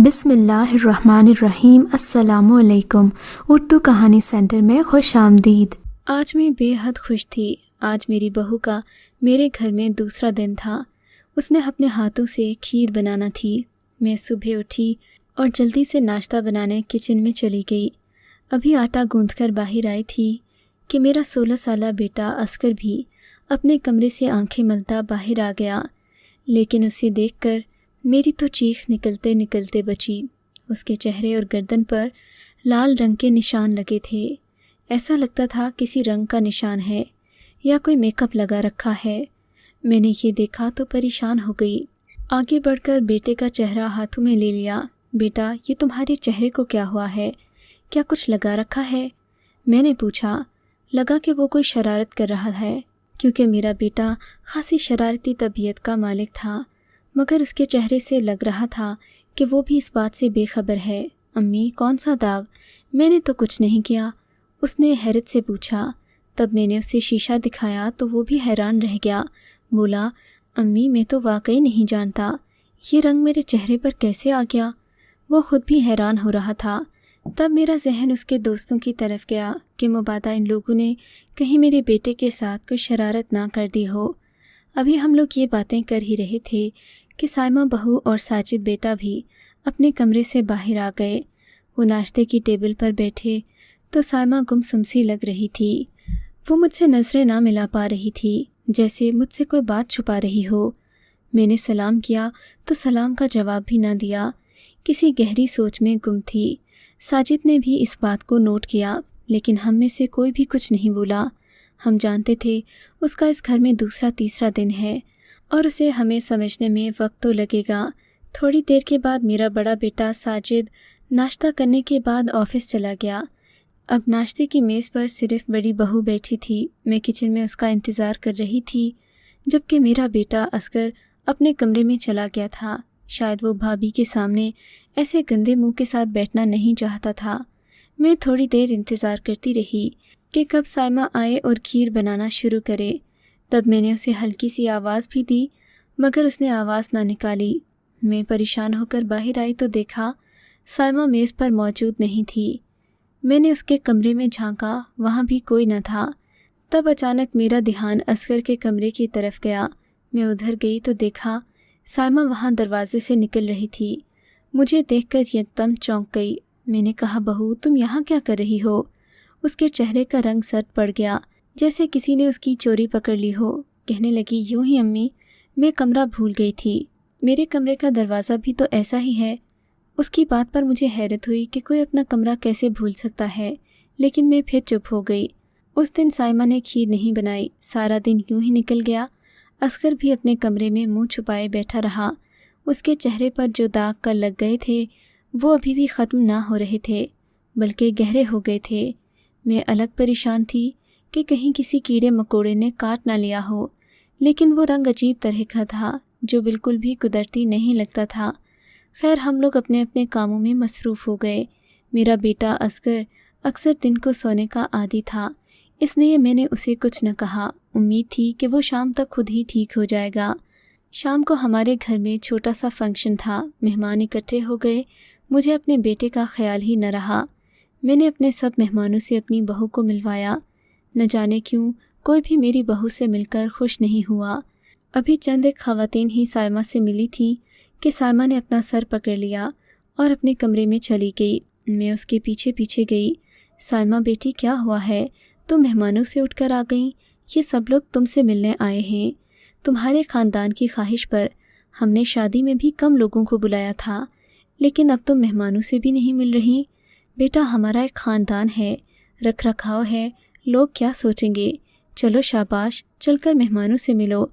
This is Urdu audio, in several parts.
بسم اللہ الرحمن الرحیم۔ السلام علیکم۔ اردو کہانی سینٹر میں خوش آمدید۔ آج میں بے حد خوش تھی۔ آج میری بہو کا میرے گھر میں دوسرا دن تھا۔ اس نے اپنے ہاتھوں سے کھیر بنانا تھی۔ میں صبح اٹھی اور جلدی سے ناشتہ بنانے کچن میں چلی گئی۔ ابھی آٹا گوندھ کر باہر آئی تھی کہ میرا 16 سالہ بیٹا اصغر بھی اپنے کمرے سے آنکھیں ملتا باہر آ گیا، لیکن اسے دیکھ کر میری تو چیخ نکلتے نکلتے بچی۔ اس کے چہرے اور گردن پر لال رنگ کے نشان لگے تھے۔ ایسا لگتا تھا کسی رنگ کا نشان ہے یا کوئی میک اپ لگا رکھا ہے۔ میں نے یہ دیکھا تو پریشان ہو گئی۔ آگے بڑھ کر بیٹے کا چہرہ ہاتھوں میں لے لیا۔ بیٹا، یہ تمہارے چہرے کو کیا ہوا ہے؟ کیا کچھ لگا رکھا ہے؟ میں نے پوچھا۔ لگا کہ وہ کوئی شرارت کر رہا ہے، کیونکہ میرا بیٹا خاصی شرارتی طبیعت کا مالک تھا، مگر اس کے چہرے سے لگ رہا تھا کہ وہ بھی اس بات سے بے خبر ہے۔ امی، کون سا داغ؟ میں نے تو کچھ نہیں کیا، اس نے حیرت سے پوچھا۔ تب میں نے اسے شیشہ دکھایا تو وہ بھی حیران رہ گیا۔ بولا، امی میں تو واقعی نہیں جانتا، یہ رنگ میرے چہرے پر کیسے آ گیا؟ وہ خود بھی حیران ہو رہا تھا۔ تب میرا ذہن اس کے دوستوں کی طرف گیا کہ مبادا ان لوگوں نے کہیں میرے بیٹے کے ساتھ کوئی شرارت نہ کر دی ہو۔ ابھی ہم لوگ یہ باتیں کر ہی رہے تھے کہ سائمہ بہو اور ساجد بیٹا بھی اپنے کمرے سے باہر آ گئے۔ وہ ناشتے کی ٹیبل پر بیٹھے تو سائمہ گمسم سی لگ رہی تھی۔ وہ مجھ سے نظریں نہ ملا پا رہی تھی، جیسے مجھ سے کوئی بات چھپا رہی ہو۔ میں نے سلام کیا تو سلام کا جواب بھی نہ دیا، کسی گہری سوچ میں گم تھی۔ ساجد نے بھی اس بات کو نوٹ کیا، لیکن ہم میں سے کوئی بھی کچھ نہیں بولا۔ ہم جانتے تھے اس کا اس گھر میں دوسرا تیسرا دن ہے اور اسے ہمیں سمجھنے میں وقت تو لگے گا۔ تھوڑی دیر کے بعد میرا بڑا بیٹا ساجد ناشتہ کرنے کے بعد آفس چلا گیا۔ اب ناشتے کی میز پر صرف بڑی بہو بیٹھی تھی۔ میں کچن میں اس کا انتظار کر رہی تھی، جبکہ میرا بیٹا اصغر اپنے کمرے میں چلا گیا تھا۔ شاید وہ بھابھی کے سامنے ایسے گندے منہ کے ساتھ بیٹھنا نہیں چاہتا تھا۔ میں تھوڑی دیر انتظار کرتی رہی کہ کب سائمہ آئے اور کھیر بنانا شروع کرے۔ تب میں نے اسے ہلکی سی آواز بھی دی، مگر اس نے آواز نہ نکالی۔ میں پریشان ہو کر باہر آئی تو دیکھا سائمہ میز پر موجود نہیں تھی۔ میں نے اس کے کمرے میں جھانکا، وہاں بھی کوئی نہ تھا۔ تب اچانک میرا دھیان اصغر کے کمرے کی طرف گیا۔ میں ادھر گئی تو دیکھا سائمہ وہاں دروازے سے نکل رہی تھی۔ مجھے دیکھ کر یکدم چونک گئی۔ میں نے کہا، بہو تم یہاں کیا کر رہی ہو؟ اس کے چہرے کا رنگ زرد پڑ گیا، جیسے کسی نے اس کی چوری پکڑ لی ہو۔ کہنے لگی، یوں ہی امی، میں کمرہ بھول گئی تھی۔ میرے کمرے کا دروازہ بھی تو ایسا ہی ہے۔ اس کی بات پر مجھے حیرت ہوئی کہ کوئی اپنا کمرہ کیسے بھول سکتا ہے، لیکن میں پھر چپ ہو گئی۔ اس دن سائمہ نے کھیر نہیں بنائی۔ سارا دن یوں ہی نکل گیا۔ اصغر بھی اپنے کمرے میں منہ چھپائے بیٹھا رہا۔ اس کے چہرے پر جو داغ کل لگ گئے تھے وہ ابھی بھی ختم نہ ہو رہے تھے، بلکہ گہرے ہو گئے تھے۔ میں الگ پریشان تھی کہ کہیں کسی کیڑے مکوڑے نے کاٹ نہ لیا ہو، لیکن وہ رنگ عجیب طرح کا تھا جو بالکل بھی قدرتی نہیں لگتا تھا۔ خیر، ہم لوگ اپنے اپنے کاموں میں مصروف ہو گئے۔ میرا بیٹا اصغر اکثر دن کو سونے کا عادی تھا، اس لیے میں نے اسے کچھ نہ کہا۔ امید تھی کہ وہ شام تک خود ہی ٹھیک ہو جائے گا۔ شام کو ہمارے گھر میں چھوٹا سا فنکشن تھا۔ مہمان اکٹھے ہو گئے۔ مجھے اپنے بیٹے کا خیال ہی نہ رہا۔ میں نے اپنے سب مہمانوں سے اپنی بہو کو ملوایا۔ نہ جانے کیوں کوئی بھی میری بہو سے مل کر خوش نہیں ہوا۔ ابھی چند ایک خواتین ہی سائمہ سے ملی تھیں کہ سائمہ نے اپنا سر پکڑ لیا اور اپنے کمرے میں چلی گئی۔ میں اس کے پیچھے پیچھے گئی۔ سائمہ بیٹی، کیا ہوا ہے؟ تم مہمانوں سے اٹھ کر آ گئیں؟ یہ سب لوگ تم سے ملنے آئے ہیں۔ تمہارے خاندان کی خواہش پر ہم نے شادی میں بھی کم لوگوں کو بلایا تھا، لیکن اب تم مہمانوں سے بھی نہیں مل رہی۔ بیٹا، ہمارا ایک خاندان ہے، رکھ رکھاؤ ہے، لوگ کیا سوچیں گے؟ چلو شاباش، چل کر مہمانوں سے ملو۔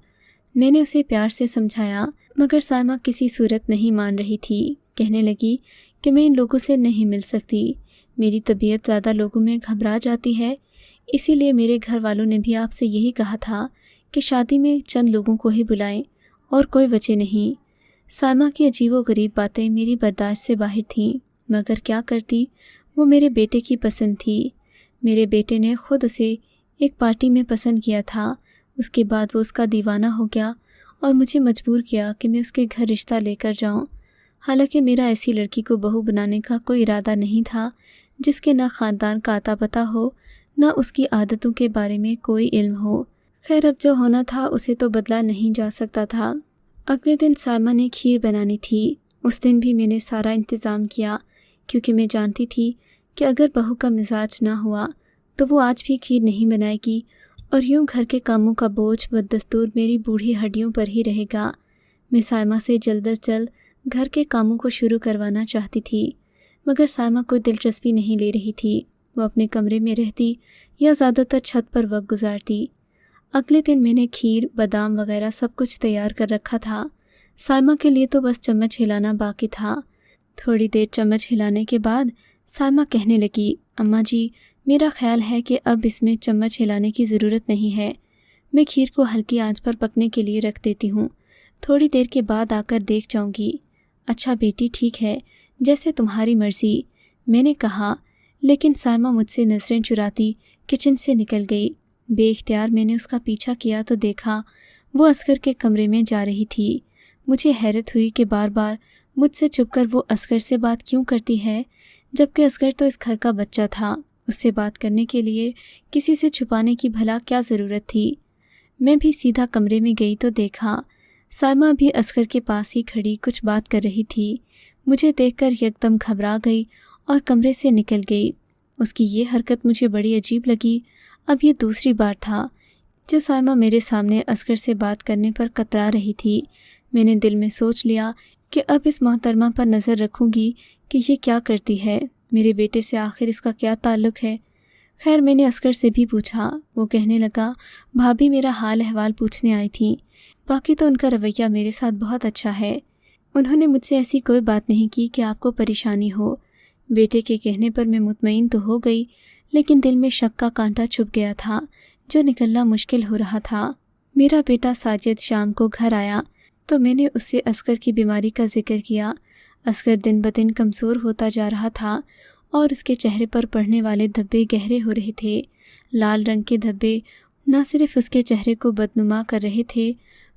میں نے اسے پیار سے سمجھایا، مگر سائمہ کسی صورت نہیں مان رہی تھی۔ کہنے لگی کہ میں ان لوگوں سے نہیں مل سکتی، میری طبیعت زیادہ لوگوں میں گھبرا جاتی ہے، اسی لیے میرے گھر والوں نے بھی آپ سے یہی کہا تھا کہ شادی میں چند لوگوں کو ہی بلائیں اور کوئی وجہ نہیں۔ سائمہ کی عجیب و غریب باتیں میری برداشت سے باہر تھیں، مگر کیا کرتی، وہ میرے بیٹے کی پسند تھی۔ میرے بیٹے نے خود اسے ایک پارٹی میں پسند کیا تھا، اس کے بعد وہ اس کا دیوانہ ہو گیا اور مجھے مجبور کیا کہ میں اس کے گھر رشتہ لے کر جاؤں۔ حالانکہ میرا ایسی لڑکی کو بہو بنانے کا کوئی ارادہ نہیں تھا جس کے نہ خاندان کا اتا پتہ ہو، نہ اس کی عادتوں کے بارے میں کوئی علم ہو۔ خیر، اب جو ہونا تھا اسے تو بدلا نہیں جا سکتا تھا۔ اگلے دن سائمہ نے کھیر بنانی تھی۔ اس دن بھی میں نے سارا انتظام کیا، کیونکہ میں جانتی تھی کہ اگر بہو کا مزاج نہ ہوا تو وہ آج بھی کھیر نہیں بنائے گی، اور یوں گھر کے کاموں کا بوجھ بدستور میری بوڑھی ہڈیوں پر ہی رہے گا۔ میں سائمہ سے جلد از جلد گھر کے کاموں کو شروع کروانا چاہتی تھی، مگر سائمہ کوئی دلچسپی نہیں لے رہی تھی۔ وہ اپنے کمرے میں رہتی یا زیادہ تر چھت پر وقت گزارتی۔ اگلے دن میں نے کھیر، بادام وغیرہ سب کچھ تیار کر رکھا تھا۔ سائمہ کے لیے تو بس چمچ ہلانا باقی تھا۔ تھوڑی دیر چمچ ہلانے کے بعد سائمہ کہنے لگی، اماں جی، میرا خیال ہے کہ اب اس میں چمچ ہلانے کی ضرورت نہیں ہے، میں کھیر کو ہلکی آنچ پر پکنے کے لیے رکھ دیتی ہوں، تھوڑی دیر کے بعد آ کر دیکھ جاؤں گی۔ اچھا بیٹی، ٹھیک ہے، جیسے تمہاری مرضی، میں نے کہا، لیکن سائمہ مجھ سے نظریں چراتی کچن سے نکل گئی۔ بے اختیار میں نے اس کا پیچھا کیا تو دیکھا وہ اصغر کے کمرے میں جا رہی تھی۔ مجھے حیرت ہوئی کہ بار بار مجھ سے چھپ کر وہ اصغر سے بات کیوں کرتی ہے، جبکہ اصغر تو اس گھر کا بچہ تھا، اس سے بات کرنے کے لیے کسی سے چھپانے کی بھلا کیا ضرورت تھی۔ میں بھی سیدھا کمرے میں گئی تو دیکھا سائمہ بھی اصغر کے پاس ہی کھڑی کچھ بات کر رہی تھی۔ مجھے دیکھ کر یکدم گھبرا گئی اور کمرے سے نکل گئی۔ اس کی یہ حرکت مجھے بڑی عجیب لگی۔ اب یہ دوسری بار تھا جو سائمہ میرے سامنے اصغر سے بات کرنے پر کترا رہی تھی۔ میں نے دل میں سوچ لیا کہ اب اس محترمہ پر نظر رکھوں گی کہ یہ کیا کرتی ہے، میرے بیٹے سے آخر اس کا کیا تعلق ہے۔ خیر، میں نے اصغر سے بھی پوچھا۔ وہ کہنے لگا، بھابھی میرا حال احوال پوچھنے آئی تھیں، باقی تو ان کا رویہ میرے ساتھ بہت اچھا ہے، انہوں نے مجھ سے ایسی کوئی بات نہیں کی کہ آپ کو پریشانی ہو۔ بیٹے کے کہنے پر میں مطمئن تو ہو گئی، لیکن دل میں شک کا کانٹا چھپ گیا تھا جو نکلنا مشکل ہو رہا تھا۔ میرا بیٹا ساجد شام کو گھر آیا تو میں نے اس سے اصغر کی بیماری کا ذکر کیا۔ اصغر دن بدن کمزور ہوتا جا رہا تھا اور اس کے چہرے پر پڑنے والے دھبے گہرے ہو رہے تھے۔ لال رنگ کے دھبے نہ صرف اس کے چہرے کو بدنما کر رہے تھے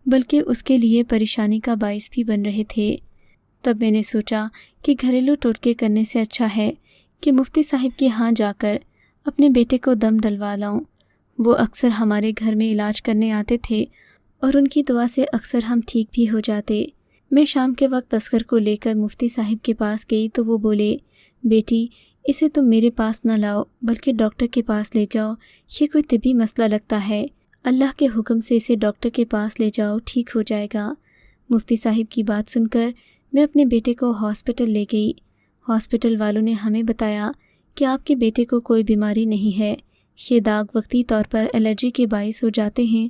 بلکہ اس کے لیے پریشانی کا باعث بھی بن رہے تھے۔ تب میں نے سوچا کہ گھریلو ٹوٹکے کرنے سے اچھا ہے کہ مفتی صاحب کے ہاں جا کر اپنے بیٹے کو دم ڈلوا لاؤں۔ وہ اکثر ہمارے گھر میں علاج کرنے آتے تھے اور ان کی دعا سے اکثر ہم ٹھیک بھی ہو جاتے۔ میں شام کے وقت اصغر کو لے کر مفتی صاحب کے پاس گئی تو وہ بولے، بیٹی، اسے تم میرے پاس نہ لاؤ بلکہ ڈاکٹر کے پاس لے جاؤ، یہ کوئی طبی مسئلہ لگتا ہے، اللہ کے حکم سے اسے ڈاکٹر کے پاس لے جاؤ، ٹھیک ہو جائے گا۔ مفتی صاحب کی بات سن کر میں اپنے بیٹے کو ہاسپٹل لے گئی۔ ہاسپٹل والوں نے ہمیں بتایا کہ آپ کے بیٹے کو کوئی بیماری نہیں ہے، یہ داغ وقتی طور پر الرجی کے باعث ہو جاتے ہیں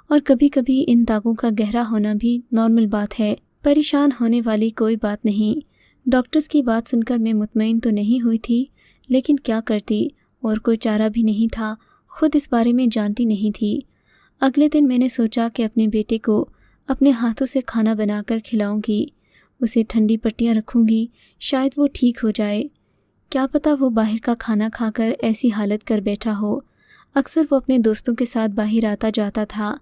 اور کبھی کبھی ان داغوں کا گہرا ہونا بھی نارمل بات ہے، پریشان ہونے والی کوئی بات نہیں۔ ڈاکٹرز کی بات سن کر میں مطمئن تو نہیں ہوئی تھی، لیکن کیا کرتی، اور کوئی چارہ بھی نہیں تھا، خود اس بارے میں جانتی نہیں تھی۔ اگلے دن میں نے سوچا کہ اپنے بیٹے کو اپنے ہاتھوں سے کھانا بنا کر کھلاؤں گی، اسے ٹھنڈی پٹیاں رکھوں گی، شاید وہ ٹھیک ہو جائے۔ کیا پتہ وہ باہر کا کھانا کھا کر ایسی حالت کر بیٹھا ہو۔ اکثر وہ اپنے دوستوں کے ساتھ باہر آتا جاتا تھا،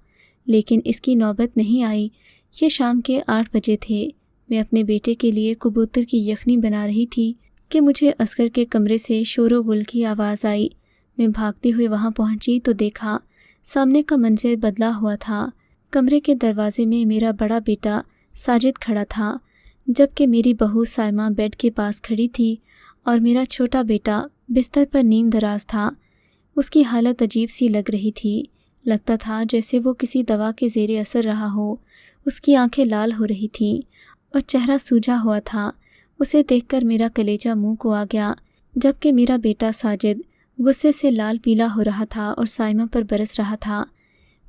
لیکن اس کی نوبت نہیں آئی۔ یہ شام کے 8 بجے تھے۔ میں اپنے بیٹے کے لیے کبوتر کی یخنی بنا رہی تھی کہ مجھے اصغر کے کمرے سے شور و غل کی آواز آئی۔ میں بھاگتے ہوئے وہاں پہنچی تو دیکھا سامنے کا منظر بدلا ہوا تھا۔ کمرے کے دروازے میں میرا بڑا بیٹا ساجد کھڑا تھا، جبکہ میری بہو سائمہ بیڈ کے پاس کھڑی تھی اور میرا چھوٹا بیٹا بستر پر نیم دراز تھا۔ اس کی حالت عجیب سی لگ رہی تھی، لگتا تھا جیسے وہ کسی دوا کے زیر اثر رہا ہو۔ اس کی آنکھیں لال ہو رہی تھیں اور چہرہ سوجا ہوا تھا۔ اسے دیکھ کر میرا کلیجہ منہ کو آ گیا، جبکہ میرا بیٹا ساجد غصے سے لال پیلا ہو رہا تھا اور سائمہ پر برس رہا تھا۔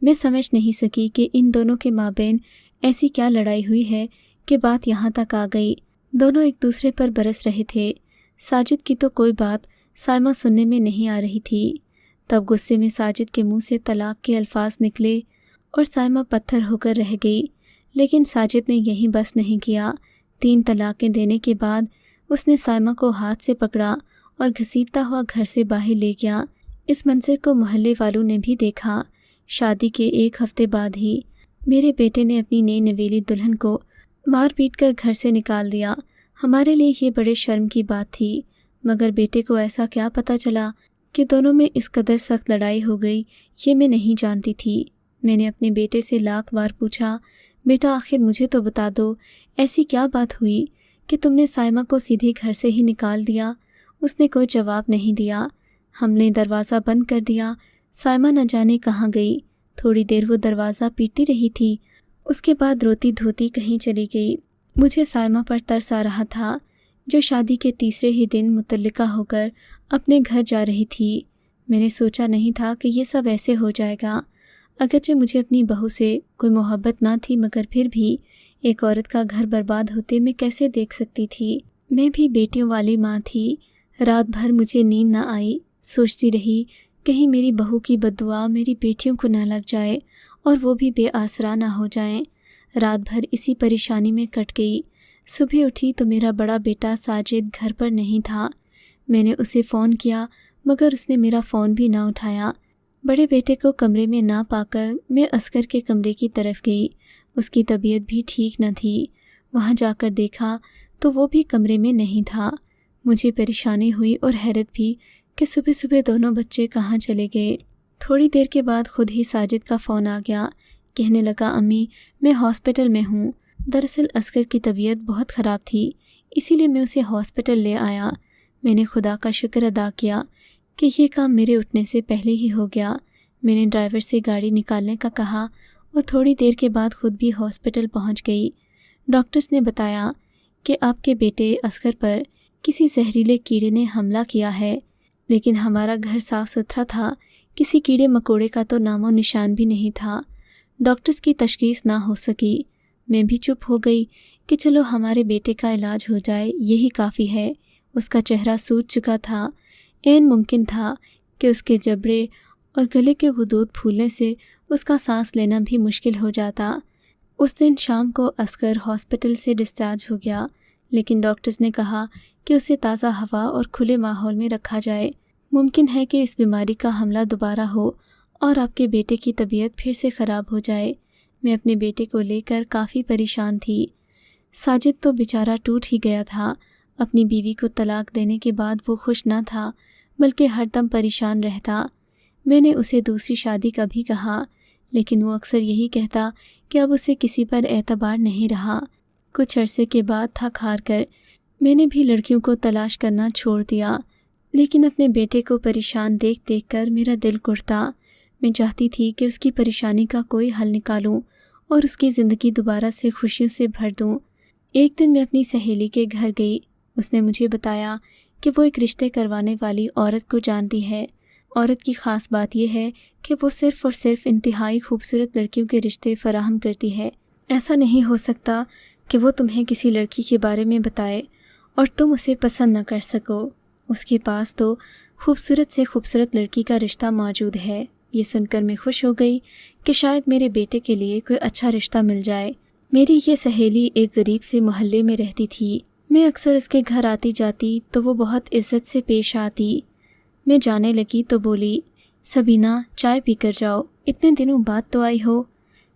میں سمجھ نہیں سکی کہ ان دونوں کے مابین ایسی کیا لڑائی ہوئی ہے کہ بات یہاں تک آ گئی۔ دونوں ایک دوسرے پر برس رہے تھے۔ ساجد کی تو کوئی بات سائمہ سننے میں نہیں آ رہی تھی۔ تب غصے میں ساجد کے منہ سے طلاق کے الفاظ نکلے اور سائمہ پتھر ہو کر رہ گئی، لیکن ساجد نے یہیں بس نہیں کیا۔ 3 طلاقیں دینے کے بعد اس نے سائمہ کو ہاتھ سے پکڑا اور گھسیٹتا ہوا گھر سے باہر لے گیا۔ اس منظر کو محلے والوں نے بھی دیکھا۔ شادی کے 1 ہفتے بعد ہی میرے بیٹے نے اپنی نئی نویلی دلہن کو مار پیٹ کر گھر سے نکال دیا۔ ہمارے لیے یہ بڑے شرم کی بات تھی، مگر بیٹے کو ایسا کیا پتہ چلا کہ دونوں میں اس قدر سخت لڑائی ہو گئی، یہ میں نہیں جانتی تھی۔ میں نے اپنے بیٹے سے لاکھ بار پوچھا، بیٹا آخر مجھے تو بتا دو، ایسی کیا بات ہوئی کہ تم نے سائمہ کو سیدھے گھر سے ہی نکال دیا؟ اس نے کوئی جواب نہیں دیا۔ ہم نے دروازہ بند کر دیا۔ سائمہ نہ جانے کہاں گئی، تھوڑی دیر وہ دروازہ پیٹتی رہی تھی، اس کے بعد روتی دھوتی کہیں چلی گئی۔ مجھے سائمہ پر ترس آ رہا تھا، جو شادی کے تیسرے ہی دن مطلقہ ہو کر اپنے گھر جا رہی تھی۔ میں نے سوچا نہیں تھا کہ یہ سب ایسے ہو جائے گا، اگرچہ مجھے اپنی بہو سے کوئی محبت نہ تھی، مگر پھر بھی ایک عورت کا گھر برباد ہوتے میں کیسے دیکھ سکتی تھی؟ میں بھی بیٹیوں والی ماں تھی۔ رات بھر مجھے نیند نہ آئی، سوچتی رہی کہیں میری بہو کی بددعا میری بیٹیوں کو نہ لگ جائے اور وہ بھی بے آسرا نہ ہو جائیں۔ رات بھر اسی پریشانی میں کٹ گئی۔ صبح اٹھی تو میرا بڑا بیٹا ساجد گھر پر نہیں تھا۔ میں نے اسے فون کیا مگر اس نے میرا فون بھی نہ اٹھایا۔ بڑے بیٹے کو کمرے میں نہ پا کر میں اصغر کے کمرے کی طرف گئی۔ اس کی طبیعت بھی ٹھیک نہ تھی۔ وہاں جا کر دیکھا تو وہ بھی کمرے میں نہیں تھا۔ مجھے پریشانی ہوئی اور حیرت بھی کہ صبح صبح دونوں بچے کہاں چلے گئے۔ تھوڑی دیر کے بعد خود ہی ساجد کا فون آ گیا، کہنے لگا امی میں ہاسپٹل میں ہوں۔ دراصل اصغر کی طبیعت بہت خراب تھی، اسی لیے میں اسے ہاسپٹل لے آیا۔ میں نے خدا کا شکر ادا کیا کہ یہ کام میرے اٹھنے سے پہلے ہی ہو گیا۔ میں نے ڈرائیور سے گاڑی نکالنے کا کہا اور تھوڑی دیر کے بعد خود بھی ہاسپٹل پہنچ گئی۔ ڈاکٹرز نے بتایا کہ آپ کے بیٹے اصغر پر کسی زہریلے کیڑے نے حملہ کیا ہے، لیکن ہمارا گھر صاف ستھرا تھا، کسی کیڑے مکوڑے کا تو نام و نشان بھی نہیں تھا۔ ڈاکٹرز کی تشخیص نہ ہو سکی۔ میں بھی چپ ہو گئی کہ چلو ہمارے بیٹے کا علاج ہو جائے، یہی کافی ہے۔ اس کا چہرہ سوج چکا تھا، عین ممکن تھا کہ اس کے جبڑے اور گلے کے غدود پھولنے سے اس کا سانس لینا بھی مشکل ہو جاتا۔ اس دن شام کو اصغر ہاسپٹل سے ڈسچارج ہو گیا، لیکن ڈاکٹرز نے کہا کہ اسے تازہ ہوا اور کھلے ماحول میں رکھا جائے۔ ممکن ہے کہ اس بیماری کا حملہ دوبارہ ہو اور آپ کے بیٹے کی طبیعت پھر سے خراب ہو جائے۔ میں اپنے بیٹے کو لے کر کافی پریشان تھی۔ ساجد تو بیچارہ ٹوٹ ہی گیا تھا۔ اپنی بیوی کو طلاق دینے کے بعد وہ خوش نہ تھا، بلکہ ہر دم پریشان رہتا۔ میں نے اسے دوسری شادی کا بھی کہا، لیکن وہ اکثر یہی کہتا کہ اب اسے کسی پر اعتبار نہیں رہا۔ کچھ عرصے کے بعد تھک ہار کر میں نے بھی لڑکیوں کو تلاش کرنا چھوڑ دیا، لیکن اپنے بیٹے کو پریشان دیکھ دیکھ کر میرا دل کڑتا۔ میں چاہتی تھی کہ اس کی پریشانی کا کوئی حل نکالوں اور اس کی زندگی دوبارہ سے خوشیوں سے بھر دوں۔ ایک دن میں اپنی سہیلی کے گھر گئی۔ اس نے مجھے بتایا کہ وہ ایک رشتے کروانے والی عورت کو جانتی ہے۔ عورت کی خاص بات یہ ہے کہ وہ صرف اور صرف انتہائی خوبصورت لڑکیوں کے رشتے فراہم کرتی ہے۔ ایسا نہیں ہو سکتا کہ وہ تمہیں کسی لڑکی کے بارے میں بتائے اور تم اسے پسند نہ کر سکو۔ اس کے پاس تو خوبصورت سے خوبصورت لڑکی کا رشتہ موجود ہے۔ یہ سن کر میں خوش ہو گئی کہ شاید میرے بیٹے کے لیے کوئی اچھا رشتہ مل جائے۔ میری یہ سہیلی ایک غریب سے محلے میں رہتی تھی۔ میں اکثر اس کے گھر آتی جاتی تو وہ بہت عزت سے پیش آتی۔ میں جانے لگی تو بولی، سبینہ چائے پی کر جاؤ، اتنے دنوں بعد تو آئی ہو۔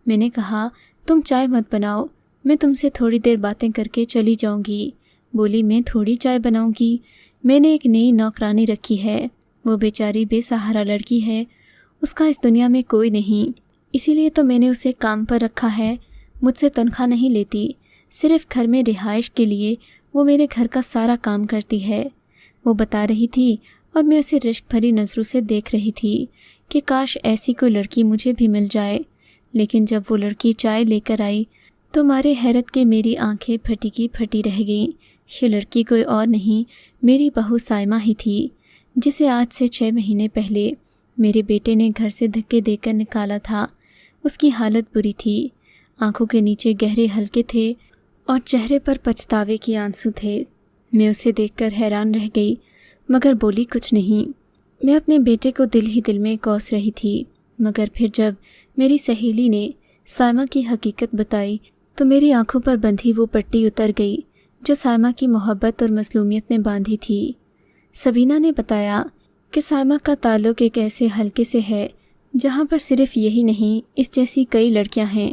میں نے کہا تم چائے مت بناؤ، میں تم سے تھوڑی دیر باتیں کر کے چلی جاؤں گی۔ بولی میں تھوڑی چائے بناؤں گی، میں نے ایک نئی نوکرانی رکھی ہے، وہ بیچاری بے سہارا لڑکی ہے، اس کا اس دنیا میں کوئی نہیں، اسی لیے تو میں نے اسے کام پر رکھا ہے۔ مجھ سے تنخواہ نہیں لیتی، صرف گھر میں رہائش کے لیے وہ میرے گھر کا سارا کام کرتی ہے۔ وہ بتا رہی تھی اور میں اسے رشک بھری نظروں سے دیکھ رہی تھی کہ کاش ایسی کوئی لڑکی مجھے بھی مل جائے۔ لیکن جب وہ لڑکی چائے لے کر آئی تو مارے حیرت کے میری آنکھیں پھٹی کی پھٹی رہ گئیں۔ یہ لڑکی کوئی اور نہیں، میری بہو سائمہ ہی تھی، جسے آج سے 6 مہینے پہلے میرے بیٹے نے گھر سے دھکے دے کر نکالا تھا۔ اس کی حالت بری تھی، آنکھوں کے نیچے گہرے حلقے تھے اور چہرے پر پچھتاوے کے آنسو تھے۔ میں اسے دیکھ کر حیران رہ گئی، مگر بولی کچھ نہیں۔ میں اپنے بیٹے کو دل ہی دل میں کوس رہی تھی، مگر پھر جب میری سہیلی نے سائمہ کی حقیقت بتائی تو میری آنکھوں پر بندھی وہ پٹی اتر گئی جو سائمہ کی محبت اور مظلومیت نے باندھی تھی۔ سبینہ نے بتایا کہ سائمہ کا تعلق ایک ایسے حلقے سے ہے جہاں پر صرف یہی نہیں، اس جیسی کئی لڑکیاں ہیں